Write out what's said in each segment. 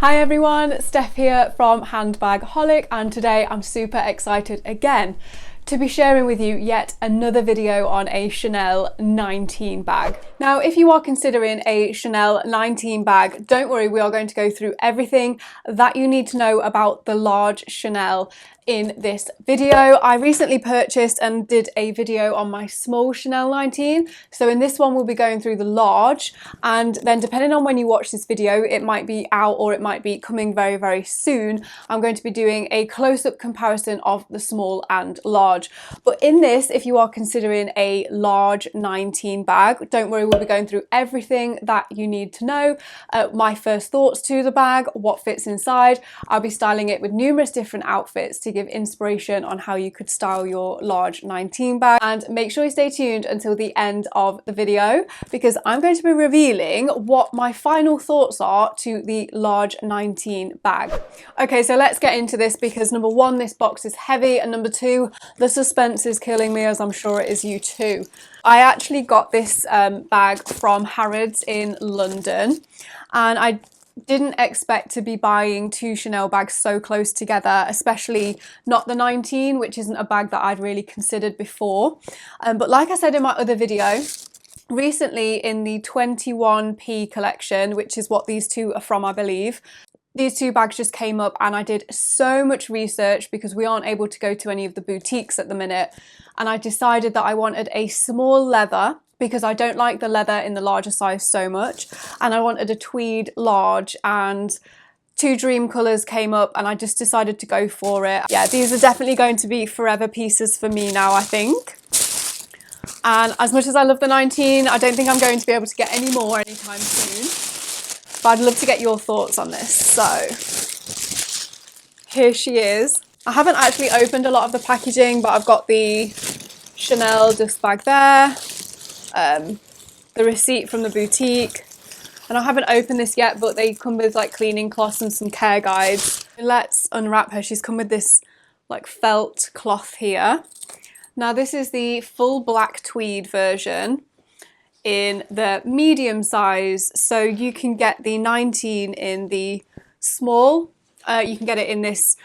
Hi everyone, Steph here from Handbagaholic, and today I'm super excited again to be sharing with you yet another video on a Chanel 19 bag. Now, if you are considering a Chanel 19 bag, don't worry, we are going to go through everything that you need to know about the large Chanel in this video. I recently purchased and did a video on my small Chanel 19. So in this one, we'll be going through the large, and then depending on when you watch this video, it might be out or it might be coming very, very soon. I'm going to be doing a close-up comparison of the small and large. But in this, if you are considering a large 19 bag, don't worry, we'll be going through everything that you need to know. My first thoughts to the bag, what fits inside. I'll be styling it with numerous different outfits to give inspiration on how you could style your large 19 bag. And make sure you stay tuned until the end of the video, because I'm going to be revealing what my final thoughts are to the large 19 bag. Okay, so let's get into this, because number one, this box is heavy, and number two, the suspense is killing me, as I'm sure it is you too. I actually got this bag from Harrods in London, and I didn't expect to be buying two Chanel bags so close together, especially not the 19, which isn't a bag that I'd really considered before. But like I said in my other video, recently in the 21p collection, which is what these two are from, I believe, these two bags just came up, and I did so much research because we aren't able to go to any of the boutiques at the minute. And I decided that I wanted a small leather, because I don't like the leather in the larger size so much. And I wanted a tweed large, and two dream colours came up, and I just decided to go for it. Yeah, these are definitely going to be forever pieces for me now, I think. And as much as I love the 19, I don't think I'm going to be able to get any more anytime soon. But I'd love to get your thoughts on this. So here she is. I haven't actually opened a lot of the packaging, but I've got the Chanel dust bag there. The receipt from the boutique, and I haven't opened this yet, but they come with like cleaning cloths and some care guides. Let's unwrap her. She's come with this like felt cloth here. Now this is the full black tweed version in the medium size, so you can get the 19 in the small. You can get it in this,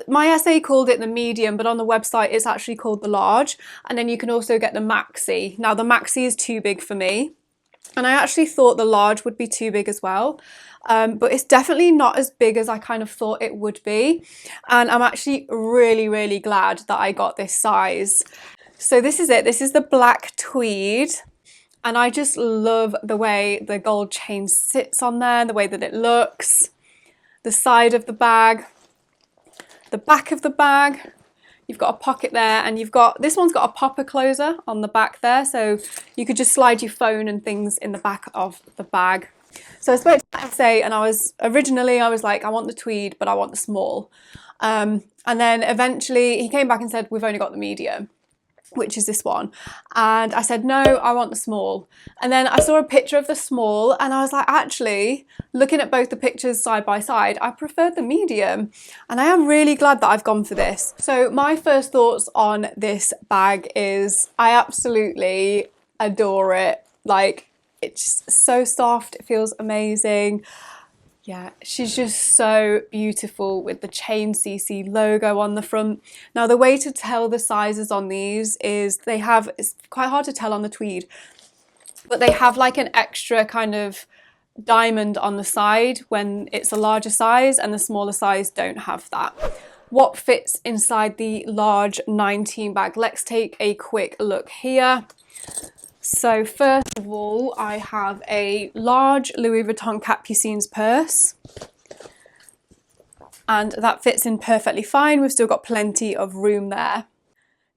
my essay called it the medium, but on the website it's actually called the large. And then you can also get the maxi. Now the maxi is too big for me, and I actually thought the large would be too big as well. But it's definitely not as big as I kind of thought it would be. And I'm actually really, really glad that I got this size. So this is it. This is the black tweed. And I just love the way the gold chain sits on there, the way that it looks. The side of the bag, the back of the bag, you've got a pocket there, and you've got, this one's got a popper closer on the back there, so you could just slide your phone and things in the back of the bag. So I spoke to that essay, and I was like, I want the tweed, but I want the small. And then eventually he came back and said, we've only got the medium, which is this one. And I said, no, I want the small. And then I saw a picture of the small, and I was like, actually, looking at both the pictures side by side, I preferred the medium. And I am really glad that I've gone for this. So my first thoughts on this bag is I absolutely adore it. Like, it's so soft, it feels amazing. Yeah, she's just so beautiful with the Chain CC logo on the front. Now, the way to tell the sizes on these is it's quite hard to tell on the tweed, but they have like an extra kind of diamond on the side when it's a larger size, and the smaller size don't have that. What fits inside the large 19 bag? Let's take a quick look here. So first of all, I have a large Louis Vuitton Capucines purse, and that fits in perfectly fine. We've still got plenty of room there.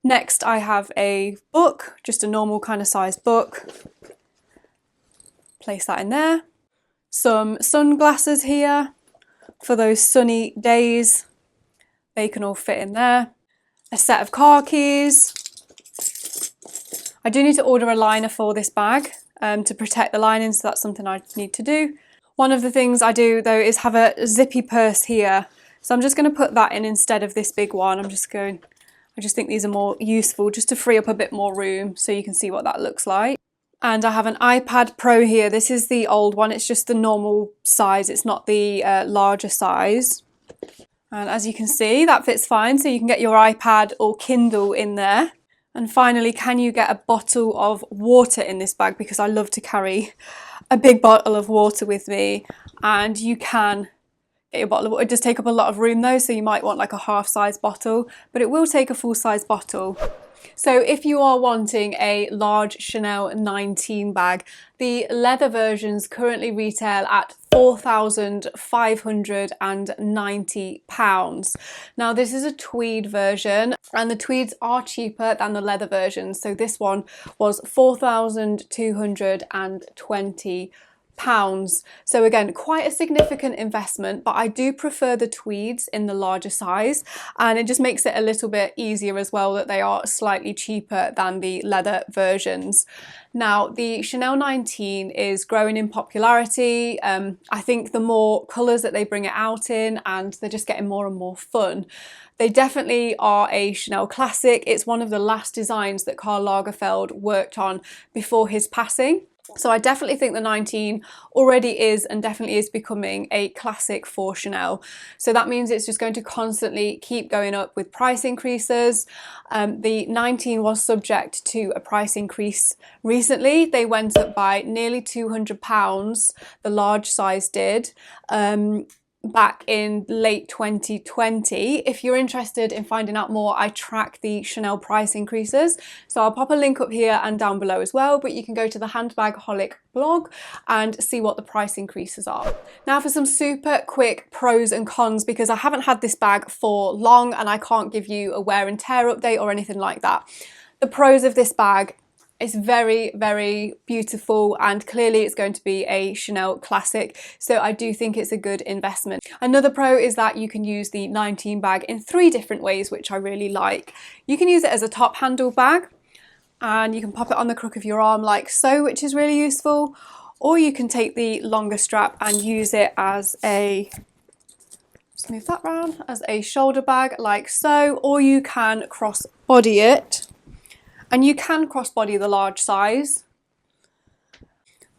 Next, I have a book, just a normal kind of size book. Place that in there. Some sunglasses here for those sunny days. They can all fit in there. A set of car keys. I do need to order a liner for this bag to protect the lining, so that's something I need to do. One of the things I do though is have a zippy purse here. So I'm just going to put that in instead of this big one. I just think these are more useful just to free up a bit more room so you can see what that looks like. And I have an iPad Pro here. This is the old one. It's just the normal size. It's not the larger size. And as you can see, that fits fine. So you can get your iPad or Kindle in there. And finally, can you get a bottle of water in this bag? Because I love to carry a big bottle of water with me. And you can get your bottle of water. It does take up a lot of room though, so you might want like a half-size bottle, but it will take a full-size bottle. So if you are wanting a large Chanel 19 bag, the leather versions currently retail at £4,590. Now this is a tweed version, and the tweeds are cheaper than the leather versions. So this one was £4,220. So again, quite a significant investment, but I do prefer the tweeds in the larger size, and it just makes it a little bit easier as well that they are slightly cheaper than the leather versions. Now the Chanel 19 is growing in popularity. I think the more colours that they bring it out in, and they're just getting more and more fun. They definitely are a Chanel classic. It's one of the last designs that Karl Lagerfeld worked on before his passing. So I definitely think the 19 already is and definitely is becoming a classic for Chanel. So that means it's just going to constantly keep going up with price increases. The 19 was subject to a price increase recently. They went up by nearly £200, the large size did. Back in late 2020. If you're interested in finding out more, I track the Chanel price increases. So I'll pop a link up here and down below as well, but you can go to the Handbagaholic blog and see what the price increases are. Now for some super quick pros and cons, because I haven't had this bag for long and I can't give you a wear and tear update or anything like that. The pros of this bag: it's very, very beautiful, and clearly it's going to be a Chanel classic, so I do think it's a good investment. Another pro is that you can use the 19 bag in 3 different ways, which I really like. You can use it as a top handle bag, and you can pop it on the crook of your arm like so, which is really useful, or you can take the longer strap and use it as a, just move that round, as a shoulder bag like so, or you can cross body it. And you can crossbody the large size,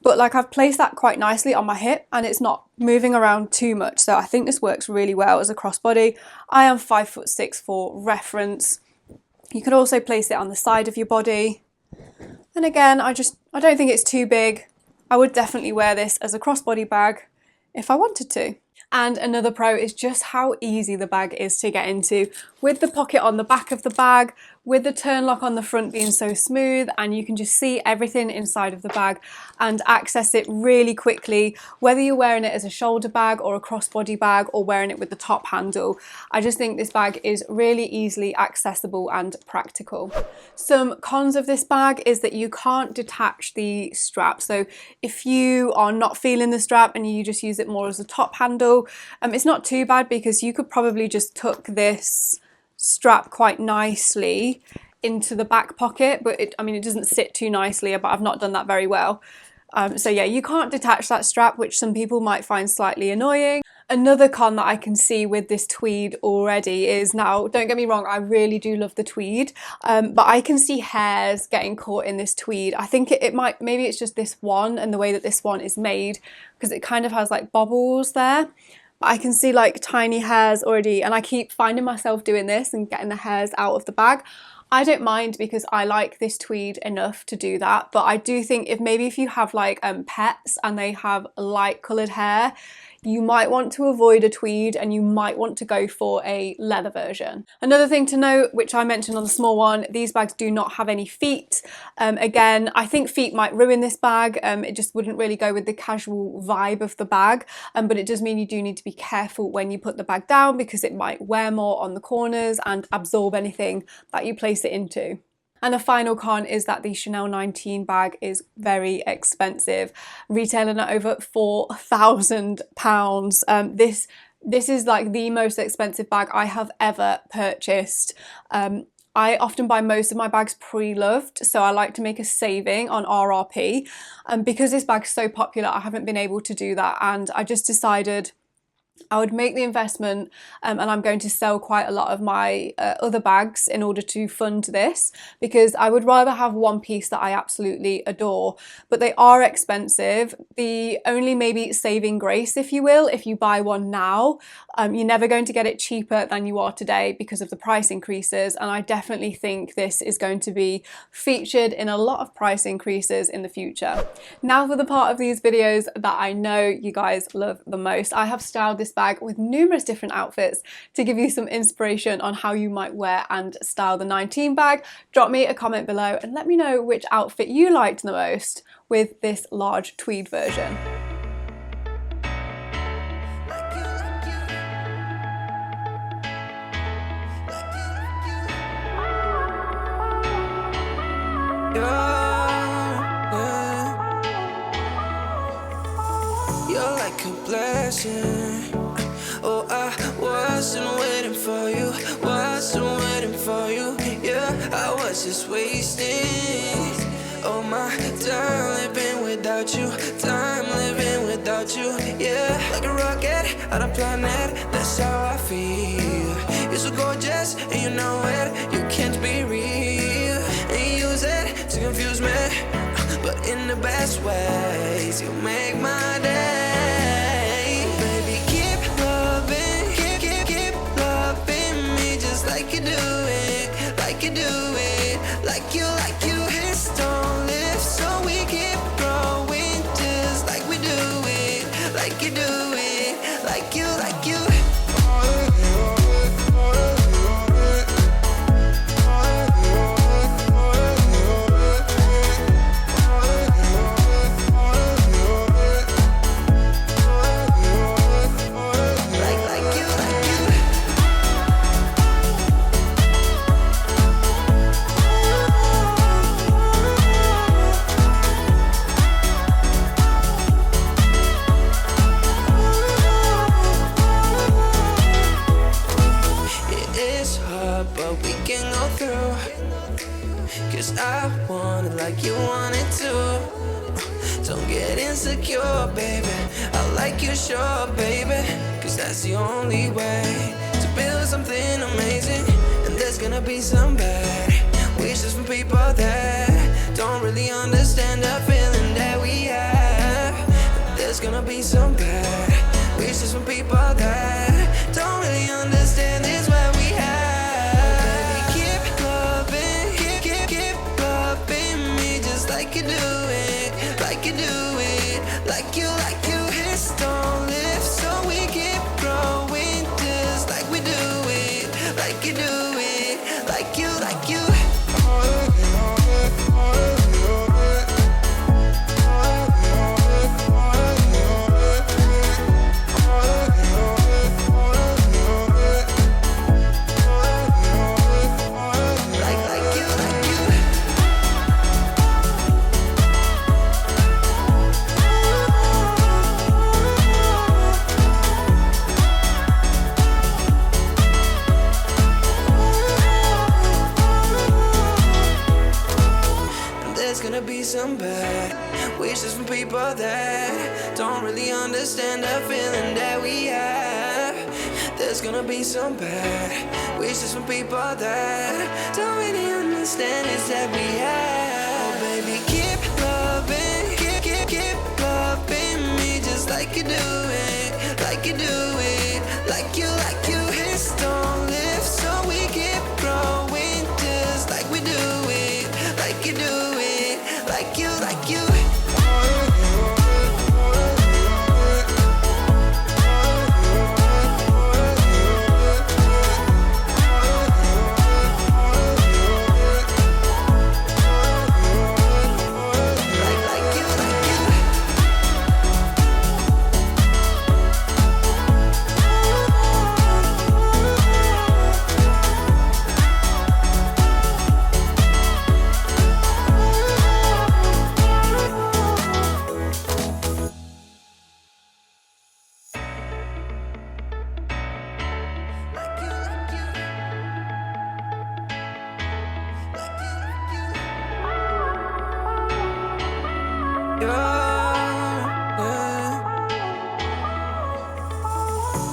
but like I've placed that quite nicely on my hip and it's not moving around too much. So I think this works really well as a crossbody. I am 5'6" for reference. You could also place it on the side of your body. And again, I don't think it's too big. I would definitely wear this as a crossbody bag if I wanted to. And another pro is just how easy the bag is to get into, with the pocket on the back of the bag, with the turn lock on the front being so smooth, and you can just see everything inside of the bag and access it really quickly, whether you're wearing it as a shoulder bag or a crossbody bag or wearing it with the top handle. I just think this bag is really easily accessible and practical. Some cons of this bag is that you can't detach the strap. So if you are not feeling the strap and you just use it more as a top handle, it's not too bad, because you could probably just tuck this strap quite nicely into the back pocket, but it doesn't sit too nicely, but I've not done that very well. So yeah, you can't detach that strap, which some people might find slightly annoying. Another con that I can see with this tweed already is, now don't get me wrong, I really do love the tweed, but I can see hairs getting caught in this tweed. I think maybe it's just this one and the way that this one is made, because it kind of has like bobbles there. I can see like tiny hairs already, and I keep finding myself doing this and getting the hairs out of the bag. I don't mind, because I like this tweed enough to do that, but I do think if you have like pets and they have light coloured hair, you might want to avoid a tweed and you might want to go for a leather version. Another thing to note, which I mentioned on the small one, these bags do not have any feet. Again, I think feet might ruin this bag. It just wouldn't really go with the casual vibe of the bag, but it does mean you do need to be careful when you put the bag down, because it might wear more on the corners and absorb anything that you place it into. And the final con is that the Chanel 19 bag is very expensive, retailing at over £4,000. This is like the most expensive bag I have ever purchased. I often buy most of my bags pre-loved, so I like to make a saving on RRP. And because this bag's so popular, I haven't been able to do that, and I just decided I would make the investment, and I'm going to sell quite a lot of my other bags in order to fund this, because I would rather have one piece that I absolutely adore, but they are expensive. The only maybe saving grace, if you will, if you buy one now, you're never going to get it cheaper than you are today because of the price increases, and I definitely think this is going to be featured in a lot of price increases in the future. Now for the part of these videos that I know you guys love the most. I have styled this bag with numerous different outfits to give you some inspiration on how you might wear and style the 19 bag. Drop me a comment below and let me know which outfit you liked the most with this large tweed version. You're like a blessing. Oh, I wasn't waiting for you, wasn't waiting for you. Yeah, I was just wasting all my time living without you, time living without you. Yeah, like a rocket on a planet, that's how I feel. You're so gorgeous and you know it, you can't be real. And you use it to confuse me, but in the best ways. You make my day. Baby, keep loving, keep loving me just like you do it, like you do it, like you. Hips don't lift, so we keep growing just like we do it, like you do it, like you. But we can go through, 'cause I want it like you want it too. Don't get insecure, baby, I like you sure, baby, 'cause that's the only way to build something amazing. And there's gonna be some bad wishes from people that don't really understand the feeling that we have. And there's gonna be some bad wishes from people that don't really understand this what we have. Like you do it, like you do it, like you. Hips don't lift, so we keep growing just like we do it, like you do it, like you. Some bad wishes from people that don't really understand the feeling that we have. There's gonna be some bad wishes from people that don't really understand it's that we have. Oh baby, keep loving, keep loving me just like you do it, like you do it, like you. Hips don't lift, so we keep growing just like we do it, like you do it, like you.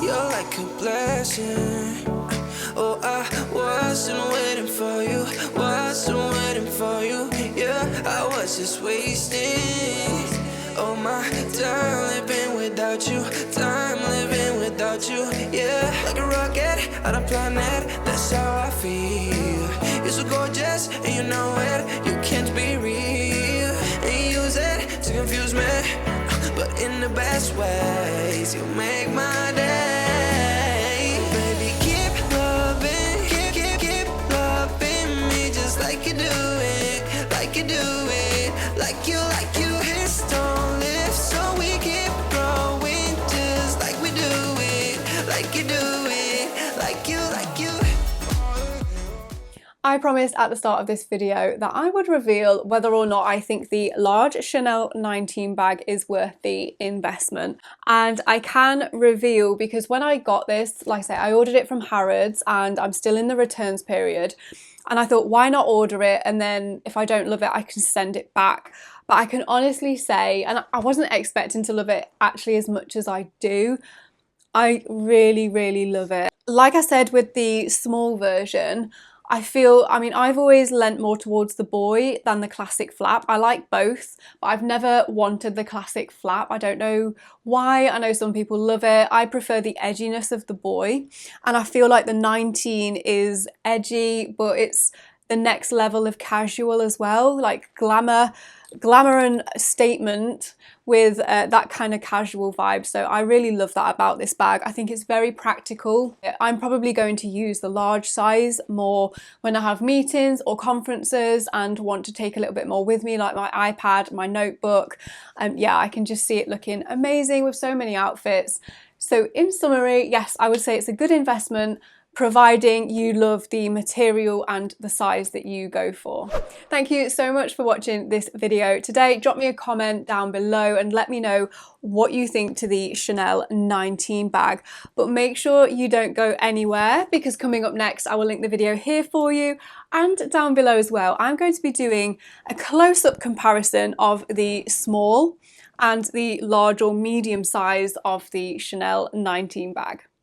You're like a blessing. Oh, I wasn't waiting for you, wasn't waiting for you. Yeah, I was just wasting all my time living without you, time living without you. Yeah, like a rocket on a planet, that's how I feel. You're so gorgeous and you know it, you can't be real. And you use it to confuse me, but in the best ways. You make my day. Baby, keep loving, keep loving me just like you do it, like you do it, like you hit stone lift, so we keep growing just like we do it, like you do it, like you. I promised at the start of this video that I would reveal whether or not I think the large Chanel 19 bag is worth the investment. And I can reveal because when I got this, like I say, I ordered it from Harrods and I'm still in the returns period. And I thought, why not order it? And then if I don't love it, I can send it back. But I can honestly say, and I wasn't expecting to love it actually as much as I do. I really, really love it. Like I said with the small version, I mean, I've always lent more towards the boy than the classic flap. I like both, but I've never wanted the classic flap. I don't know why. I know some people love it. I prefer the edginess of the boy. And I feel like the 19 is edgy, but it's the next level of casual as well, like glamour and statement with that kind of casual vibe. So I really love that about this bag. I think it's very practical. I'm probably going to use the large size more when I have meetings or conferences and want to take a little bit more with me, like my iPad, my notebook. Yeah, I can just see it looking amazing with so many outfits. So in summary, yes, I would say it's a good investment, providing you love the material and the size that you go for. Thank you so much for watching this video today. Drop me a comment down below and let me know what you think to the Chanel 19 bag. But make sure you don't go anywhere, because coming up next, I will link the video here for you and down below as well. I'm going to be doing a close-up comparison of the small and the large or medium size of the Chanel 19 bag.